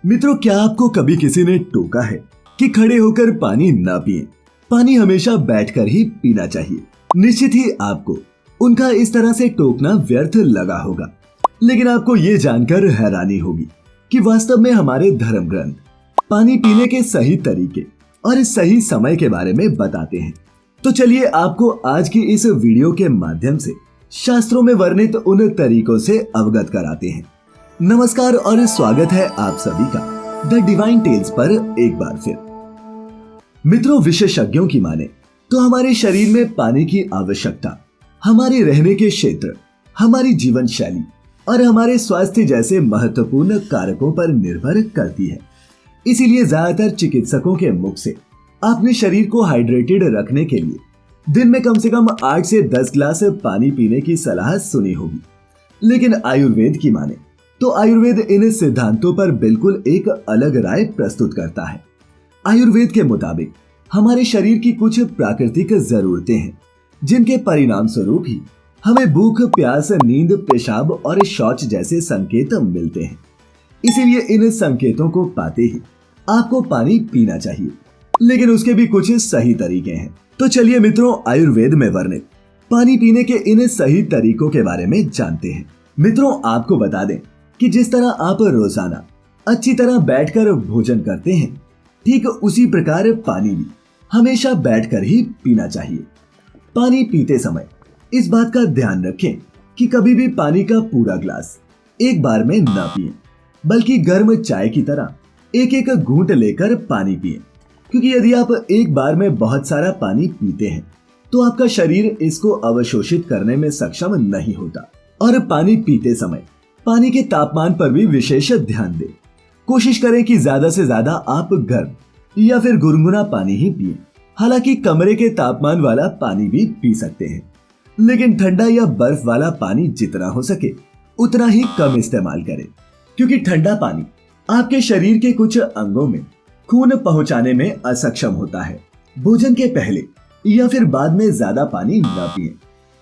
मित्रों, क्या आपको कभी किसी ने टोका है कि खड़े होकर पानी ना पिए? पानी हमेशा बैठकर ही पीना चाहिए। निश्चित ही आपको उनका इस तरह से टोकना व्यर्थ लगा होगा, लेकिन आपको ये जानकर हैरानी होगी कि वास्तव में हमारे धर्म ग्रंथ पानी पीने के सही तरीके और सही समय के बारे में बताते हैं। तो चलिए आपको आज की इस वीडियो के माध्यम से शास्त्रों में वर्णित उन तरीकों से अवगत कराते हैं। नमस्कार और स्वागत है आप सभी का द डिवाइन टेल्स पर एक बार फिर। मित्रों, विशेषज्ञों की माने तो हमारे शरीर में पानी की आवश्यकता हमारे रहने के क्षेत्र, हमारी जीवन शैली और हमारे स्वास्थ्य जैसे महत्वपूर्ण कारकों पर निर्भर करती है। इसीलिए ज्यादातर चिकित्सकों के मुख से आपने शरीर को हाइड्रेटेड रखने के लिए दिन में कम से कम 8 से 10 गिलास पानी पीने की सलाह सुनी होगी। लेकिन आयुर्वेद की माने तो आयुर्वेद इन सिद्धांतों पर बिल्कुल एक अलग राय प्रस्तुत करता है। आयुर्वेद के मुताबिक हमारे शरीर की कुछ प्राकृतिक जरूरतें हैं, जिनके परिणाम स्वरूप ही हमें भूख, प्यास, नींद, पेशाब और शौच जैसे संकेत मिलते हैं। इसीलिए इन संकेतों को पाते ही आपको पानी पीना चाहिए, लेकिन उसके भी कुछ सही तरीके हैं। तो चलिए मित्रों, आयुर्वेद में वर्णित पानी पीने के इन सही तरीकों के बारे में जानते हैं। मित्रों, आपको बता दें कि जिस तरह आप रोजाना अच्छी तरह बैठकर भोजन करते हैं, ठीक उसी प्रकार पानी भी हमेशा बैठकर ही पीना चाहिए। पानी पीते समय इस बात का ध्यान रखें कि कभी भी पानी का पूरा ग्लास एक बार में ना पिएं, बल्कि गर्म चाय की तरह एक एक घूंट लेकर पानी पिएं। क्योंकि यदि आप एक बार में बहुत सारा पानी पीते हैं तो आपका शरीर इसको अवशोषित करने में सक्षम नहीं होता। और पानी पीते समय पानी के तापमान पर भी विशेष ध्यान दें। कोशिश करें कि ज्यादा से ज्यादा आप गर्म या फिर गुनगुना पानी ही पिएं। हालांकि कमरे के तापमान वाला पानी भी पी सकते हैं, लेकिन ठंडा या बर्फ वाला पानी जितना हो सके उतना ही कम इस्तेमाल करें, क्योंकि ठंडा पानी आपके शरीर के कुछ अंगों में खून पहुंचाने में असक्षम होता है। भोजन के पहले या फिर बाद में ज्यादा पानी न पिएं।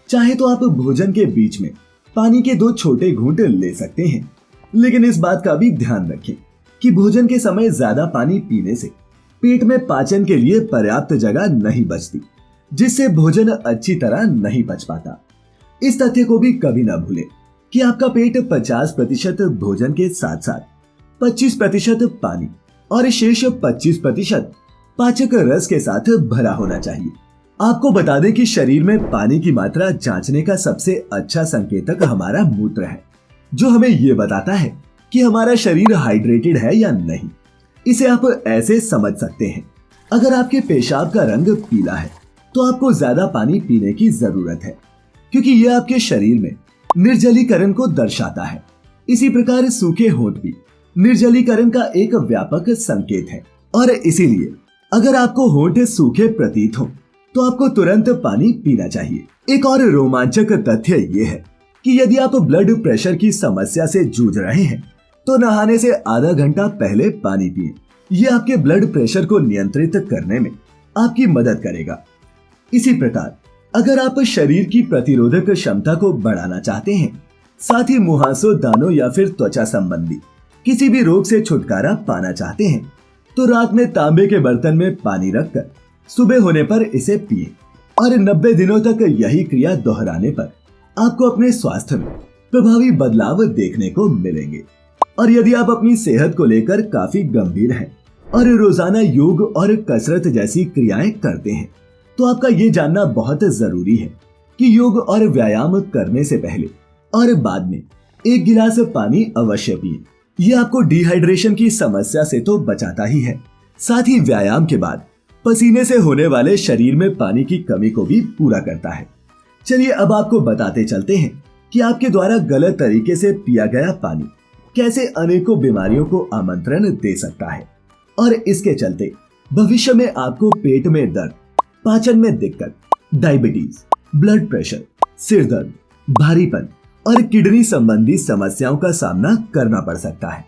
चाहे तो आप भोजन के बीच में पानी के 2 छोटे घूंट ले सकते हैं, लेकिन इस बात का भी ध्यान रखें कि भोजन के समय ज्यादा पानी पीने से पेट में पाचन के लिए पर्याप्त जगह नहीं बचती, जिससे भोजन अच्छी तरह नहीं पच पाता। इस तथ्य को भी कभी न भूलें कि आपका पेट 50% भोजन के साथ साथ 25% पानी और शेष 25% पाचक रस के साथ भरा होना चाहिए। आपको बता दें कि शरीर में पानी की मात्रा जांचने का सबसे अच्छा संकेतक हमारा मूत्र है, जो हमें ये बताता है कि हमारा शरीर हाइड्रेटेड है या नहीं। इसे आप ऐसे समझ सकते हैं, अगर आपके पेशाब का रंग पीला है तो आपको ज्यादा पानी पीने की जरूरत है, क्योंकि यह आपके शरीर में निर्जलीकरण को दर्शाता है। इसी प्रकार सूखे होंठ भी निर्जलीकरण का एक व्यापक संकेत है, और इसीलिए अगर आपको होंठ सूखे प्रतीत हो तो आपको तुरंत पानी पीना चाहिए। एक और रोमांचक तथ्य ये है कि यदि आप ब्लड प्रेशर की समस्या से जूझ रहे हैं तो नहाने से आधा घंटा पहले पानी पिए। ये आपके ब्लड प्रेशर को नियंत्रित करने में आपकी मदद करेगा। इसी प्रकार अगर आप शरीर की प्रतिरोधक क्षमता को बढ़ाना चाहते हैं, साथ ही मुहासों, दानों या फिर त्वचा संबंधी किसी भी रोग से छुटकारा पाना चाहते हैं, तो रात में तांबे के बर्तन में पानी रखकर सुबह होने पर इसे पिए, और 90 दिनों तक यही क्रिया दोहराने पर आपको अपने स्वास्थ्य में प्रभावी बदलाव देखने को मिलेंगे। और यदि आप अपनी सेहत को लेकर काफी गंभीर हैं और रोजाना योग और कसरत जैसी क्रियाएं करते हैं, तो आपका ये जानना बहुत जरूरी है कि योग और व्यायाम करने से पहले और बाद में 1 गिलास पानी अवश्य पिए। ये आपको डिहाइड्रेशन की समस्या से तो बचाता ही है, साथ ही व्यायाम के बाद पसीने से होने वाले शरीर में पानी की कमी को भी पूरा करता है। चलिए अब आपको बताते चलते हैं कि आपके द्वारा गलत तरीके से पिया गया पानी कैसे अनेकों बीमारियों को आमंत्रण दे सकता है, और इसके चलते भविष्य में आपको पेट में दर्द, पाचन में दिक्कत, डायबिटीज, ब्लड प्रेशर, सिर दर्द, भारीपन और किडनी संबंधी समस्याओं का सामना करना पड़ सकता है।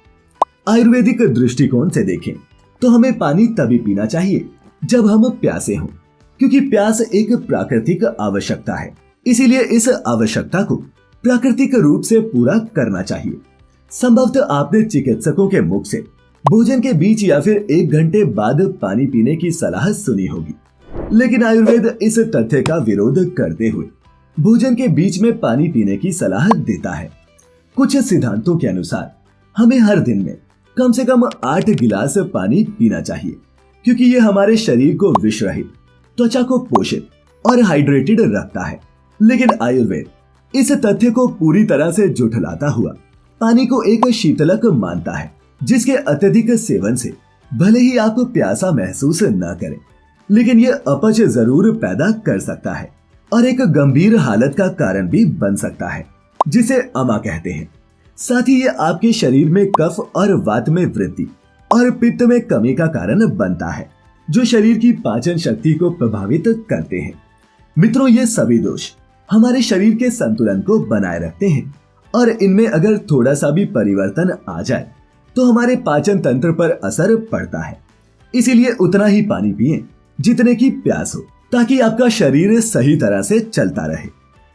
आयुर्वेदिक दृष्टिकोण से देखें तो हमें पानी तभी पीना चाहिए जब हम प्यासे हों, क्योंकि प्यास एक प्राकृतिक आवश्यकता है। इसीलिए इस आवश्यकता को प्राकृतिक रूप से पूरा करना चाहिए। संभवतः आपने चिकित्सकों के मुख से भोजन के बीच या फिर 1 घंटे बाद पानी पीने की सलाह सुनी होगी, लेकिन आयुर्वेद इस तथ्य का विरोध करते हुए भोजन के बीच में पानी पीने की सलाह देता है। कुछ सिद्धांतों के अनुसार हमें हर दिन में कम से कम 8 गिलास पानी पीना चाहिए, क्योंकि ये हमारे शरीर को विष रहित, त्वचा को पोषित और हाइड्रेटेड रखता है। लेकिन आयुर्वेद इस तथ्य को पूरी तरह से झुठलाता हुआ पानी को एक शीतलक मानता है, जिसके अत्यधिक सेवन से भले ही आप प्यासा महसूस न करें, लेकिन यह अपच जरूर पैदा कर सकता है और एक गंभीर हालत का कारण भी बन सकता है, जिसे अमा कहते हैं। साथ ही ये आपके शरीर में कफ और वात में वृद्धि और पित्त में कमी का कारण बनता है, जो शरीर की पाचन शक्ति को प्रभावित करते हैं। मित्रों, ये सभी दोष हमारे शरीर के संतुलन को बनाए रखते हैं और इनमें अगर थोड़ा सा भी परिवर्तन आ जाए तो हमारे पाचन तंत्र पर असर पड़ता है। इसीलिए उतना ही पानी पिएं जितने की प्यास हो, ताकि आपका शरीर सही तरह से चलता रहे।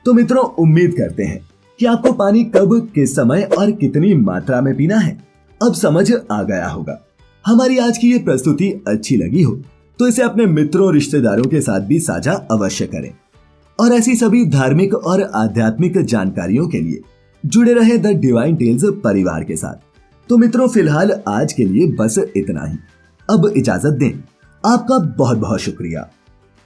तो मित्रों, उम्मीद करते हैं कि आपको पानी कब, किस समय और कितनी मात्रा में पीना है अब समझ आ गया होगा। हमारी आज की ये प्रस्तुति अच्छी लगी हो तो इसे अपने मित्रों, रिश्तेदारों के साथ भी साझा अवश्य करें और ऐसी सभी धार्मिक और आध्यात्मिक जानकारियों के लिए जुड़े रहे द डिवाइन टेल्स परिवार के साथ। तो मित्रों, फिलहाल आज के लिए बस इतना ही। अब इजाजत दें। आपका बहुत बहुत शुक्रिया।